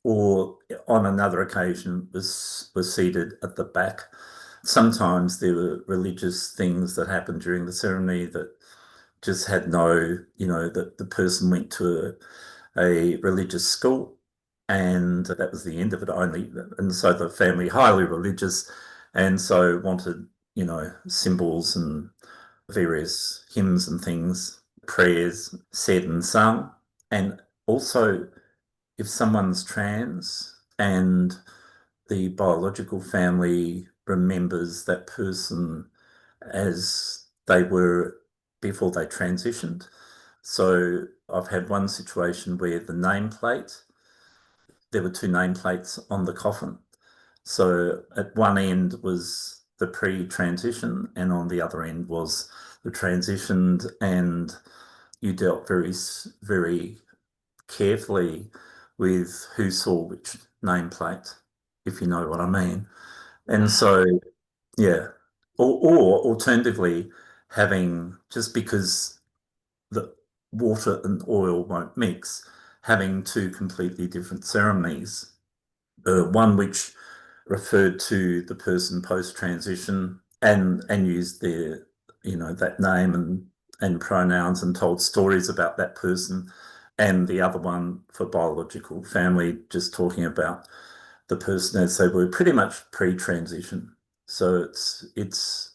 Or on another occasion was seated at the back. Sometimes there were religious things that happened during the ceremony that just had that the person went to a religious school and that was the end of it only. And so the family, highly religious, and so wanted, symbols and various hymns and things, prayers said and sung. And also, if someone's trans and the biological family remembers that person as they were before they transitioned. So I've had one situation where there were 2 nameplates on the coffin. So at one end was the pre-transition and on the other end was the transitioned, and you dealt very carefully with who saw which nameplate, if you know what I mean. And Wow. so, yeah, or alternatively, having just because the water and oil won't mix, having two completely different ceremonies, one which referred to the person post transition and used their that name and pronouns and told stories about that person, and the other one for biological family, just talking about the person as they were pretty much pre-transition. So it's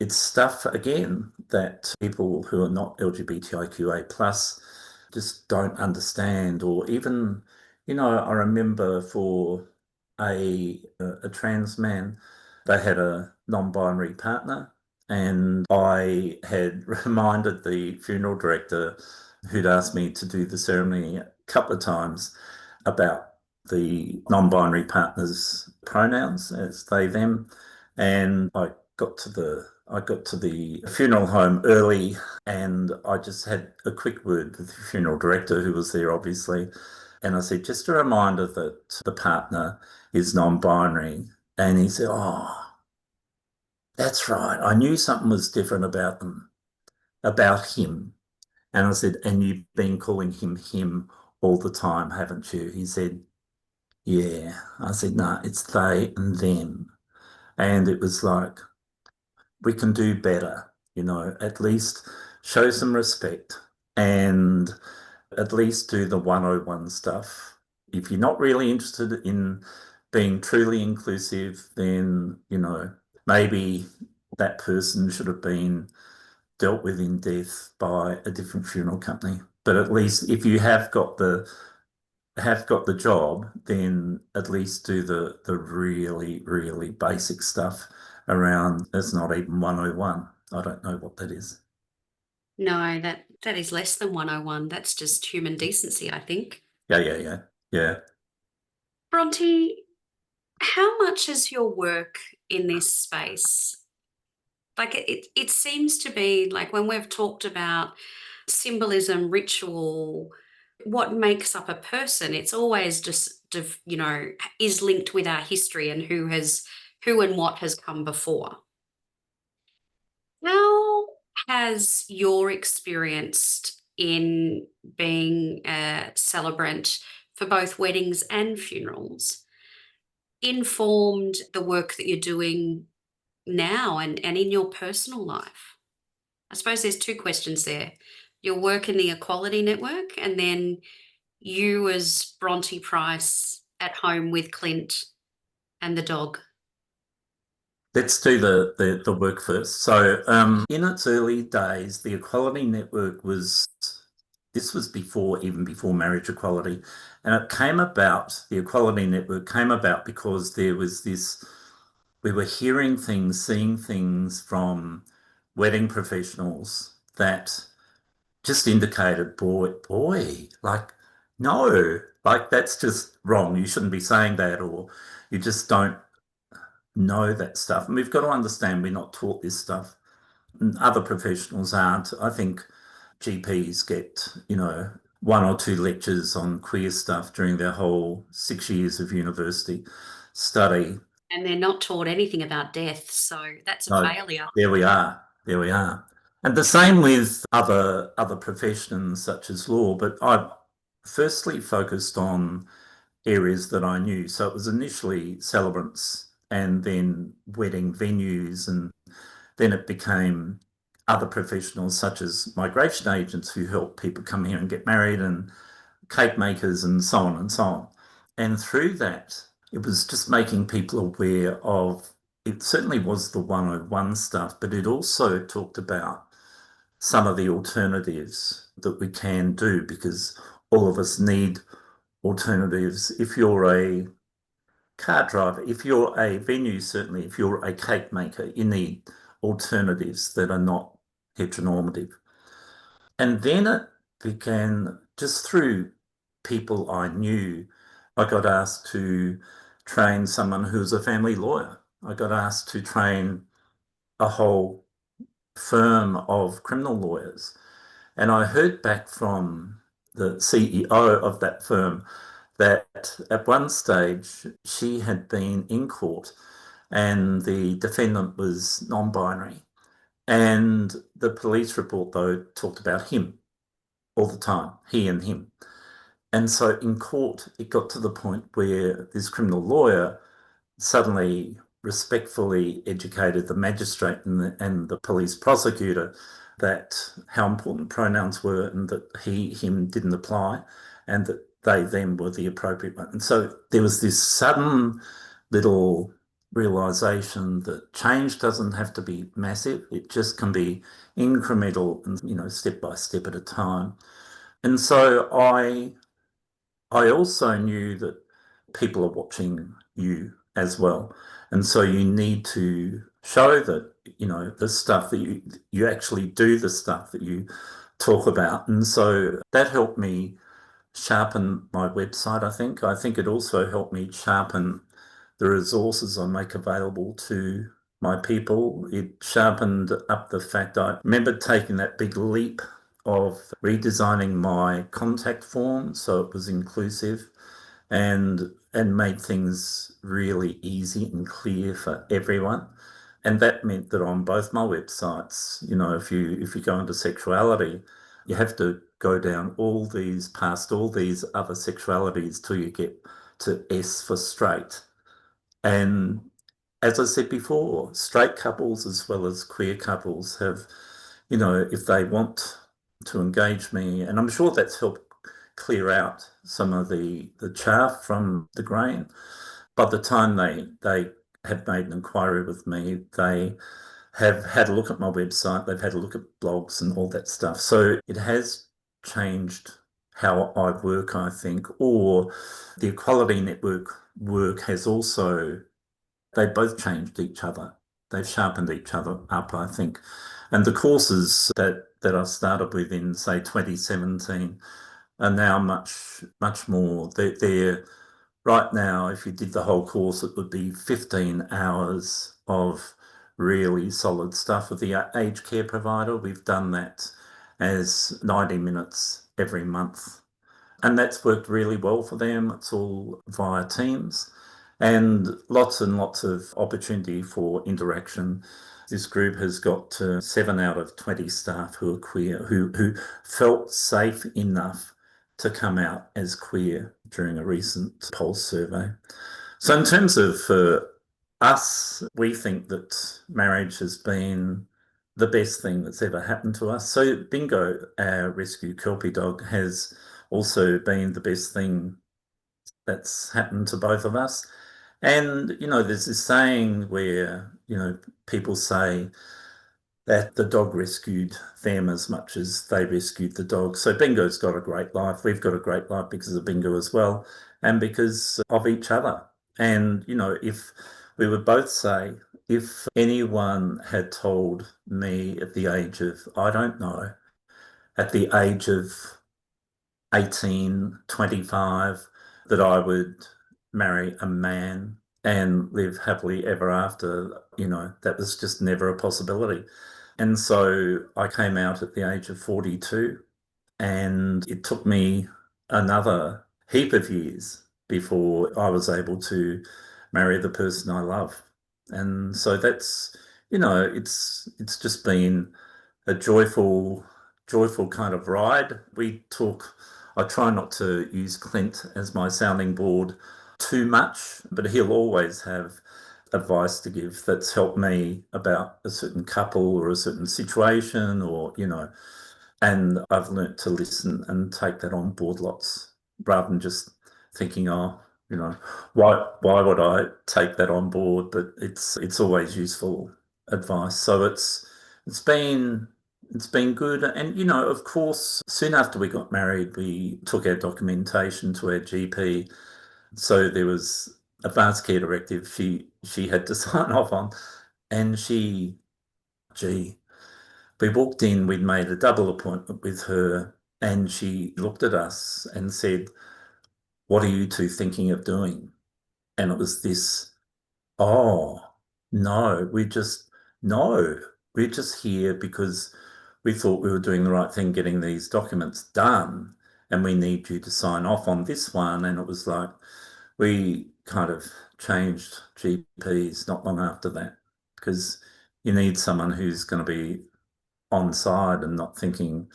stuff again that people who are not LGBTIQA plus just don't understand, or even, I remember for a trans man, they had a non-binary partner, and I had reminded the funeral director who'd asked me to do the ceremony a couple of times about the non-binary partner's pronouns as they them, and I got to the funeral home early, and I just had a quick word with the funeral director who was there, obviously. And I said, just a reminder that the partner is non-binary. And he said, oh, that's right. I knew something was different about them, about him. And I said, and you've been calling him all the time, haven't you? He said, yeah. I said, no, it's they and them. And it was like, we can do better, at least show some respect and at least do the 101 stuff. If you're not really interested in being truly inclusive, then, maybe that person should have been dealt with in death by a different funeral company. But at least if you have got the job, then at least do the really, really basic stuff around. It's not even 101. I don't know what that is. No, that is less than 101. That's just human decency, I think. Yeah, yeah, yeah, yeah. Bronte, how much is your work in this space? Like it seems to be like when we've talked about symbolism, ritual, what makes up a person, it's always just is linked with our history and who and what has come before. How has your experience in being a celebrant for both weddings and funerals informed the work that you're doing now and in your personal life? I suppose there's two questions there. Your work in the Equality Network, and then you as Bronte Price at home with Clint and the dog. Let's do the work first. So, in its early days, the Equality Network this was even before marriage equality. And the Equality Network came about because there was we were hearing things, seeing things from wedding professionals that just indicated, boy, like, no, like that's just wrong. You shouldn't be saying that, or you just don't know that stuff. And we've got to understand we're not taught this stuff. And other professionals aren't. I think GPs get, one or two lectures on queer stuff during their whole 6 years of university study. And they're not taught anything about death. So that's a No, failure. there we are. There we are. And the same with other professions such as law. But I firstly focused on areas that I knew. So it was initially celebrants and then wedding venues, and then it became other professionals such as migration agents who help people come here and get married, and cake makers and so on and so on. And through that, it was just making people aware of, it certainly was the 101 stuff, but it also talked about some of the alternatives that we can do, because all of us need alternatives. If you're a car driver, if you're a venue, certainly, if you're a cake maker, you need alternatives that are not heteronormative. And then it began just through people I knew. I got asked to train someone who's a family lawyer. I got asked to train a whole firm of criminal lawyers. And I heard back from the CEO of that firm that at one stage she had been in court and the defendant was non-binary. And the police report, though, talked about him all the time, he and him. And so in court, it got to the point where this criminal lawyer suddenly respectfully educated the magistrate and the police prosecutor that how important pronouns were and that he, him didn't apply and that they, them were the appropriate one. And so there was this sudden little realization that change doesn't have to be massive. It just can be incremental and, step by step at a time. And so I also knew that people are watching you as well. And so you need to show that, the stuff that you actually do, the stuff that you talk about. And so that helped me sharpen my website, I think. I think it also helped me sharpen the resources I make available to my people. It sharpened up the fact I remember taking that big leap of redesigning my contact form so it was inclusive and made things really easy and clear for everyone. And that meant that on both my websites, if you go into sexuality, you have to go down past all these other sexualities till you get to S for straight. And as I said before, straight couples as well as queer couples have, if they want to engage me, and I'm sure that's helped clear out some of the chaff from the grain. By the time they have made an inquiry with me, they have had a look at my website, they've had a look at blogs and all that stuff. So it has changed how I work, I think, or the Equality Network work has also, they both changed each other. They've sharpened each other up, I think. And the courses that I started with in, say, 2017 are now much more. They're right now, if you did the whole course, it would be 15 hours of really solid stuff with the aged care provider. We've done that as 90 minutes every month. And that's worked really well for them. It's all via Teams and lots of opportunity for interaction. This group has got 7 out of 20 staff who are queer, who felt safe enough to come out as queer during a recent pulse survey. So in terms of us, we think that marriage has been the best thing that's ever happened to us. So Bingo, our rescue Kelpie dog, has also been the best thing that's happened to both of us. And, there's this saying where, people say that the dog rescued them as much as they rescued the dog. So Bingo's got a great life. We've got a great life because of Bingo as well, and because of each other. And, if we would both say, if anyone had told me at the age of, I don't know, at the age of 18, 25, that I would marry a man and live happily ever after, that was just never a possibility. And so I came out at the age of 42, and it took me another heap of years before I was able to marry the person I love. And so that's, it's just been a joyful kind of ride. I try not to use Clint as my sounding board too much, but he'll always have advice to give that's helped me about a certain couple or a certain situation or, and I've learnt to listen and take that on board lots rather than just thinking, oh, why would I take that on board? But it's always useful advice. So it's been good. And, of course, soon after we got married, we took our documentation to our GP. So there was advanced care directive she had to sign off on. And gee, we walked in, we'd made a double appointment with her, and she looked at us and said, "What are you two thinking of doing?" And it was this, oh, no, no, we're just here because we thought we were doing the right thing getting these documents done, and we need you to sign off on this one. And it was like we kind of changed GPs not long after that because you need someone who's going to be on side and not thinking,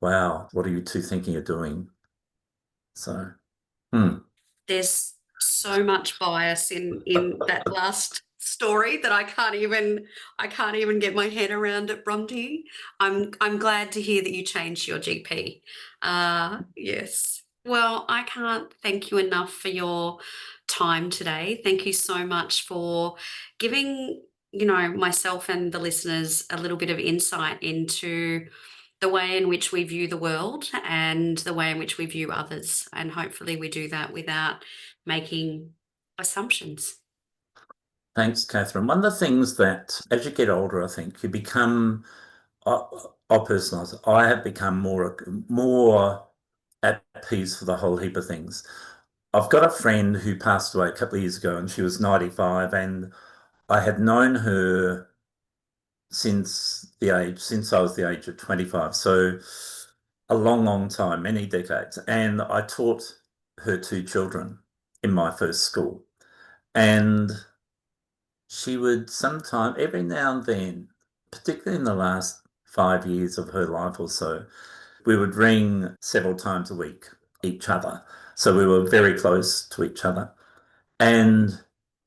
wow, what are you two thinking of doing? So, hmm. There's so much bias in that last story that I can't even get my head around it, Bronte. I'm glad to hear that you changed your GP. Yes. Well, I can't thank you enough for your time today. Thank you so much for giving, myself and the listeners a little bit of insight into the way in which we view the world and the way in which we view others. And hopefully we do that without making assumptions. Thanks, Catherine. One of the things that as you get older, I think you become, I, I'll personalise it. I have become more at peace for the whole heap of things. I've got a friend who passed away a couple of years ago and she was 95, and I had known her since I was the age of 25. So a long, long time, many decades. And I taught her two children in my first school. And she would sometime, every now and then, particularly in the last 5 years of her life or so, we would ring several times a week each other. So we were very close to each other. And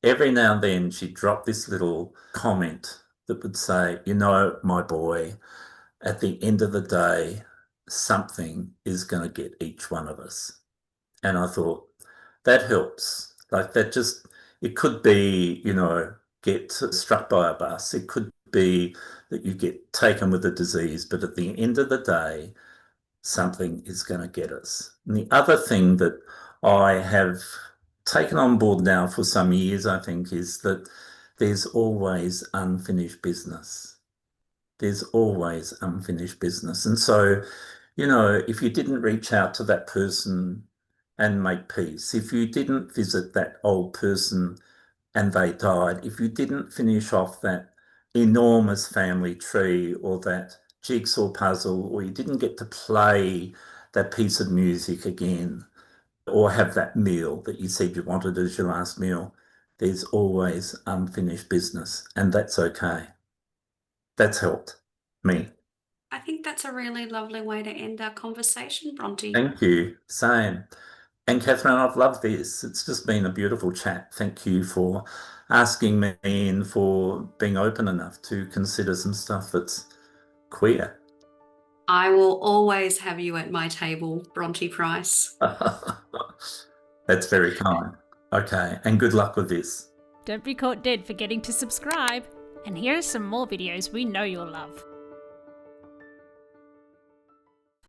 every now and then she'd drop this little comment that would say, my boy, at the end of the day, something is going to get each one of us. And I thought, that helps. Like that just, it could be, get struck by a bus. It could be that you get taken with a disease, but at the end of the day, something is going to get us. And the other thing that I have taken on board now for some years, I think, is that there's always unfinished business. There's always unfinished business. And so, if you didn't reach out to that person and make peace, if you didn't visit that old person and they died, if you didn't finish off that enormous family tree or that jigsaw puzzle, or you didn't get to play that piece of music again, or have that meal that you said you wanted as your last meal, there's always unfinished business, and that's okay. That's helped me. I think that's a really lovely way to end our conversation, Bronte. Thank you. Same. And Catherine, I've loved this. It's just been a beautiful chat. Thank you for asking me and for being open enough to consider some stuff that's queer. I will always have you at my table, Bronte Price. That's very kind. Okay, and good luck with this. Don't be caught dead forgetting to subscribe. And here are some more videos we know you'll love.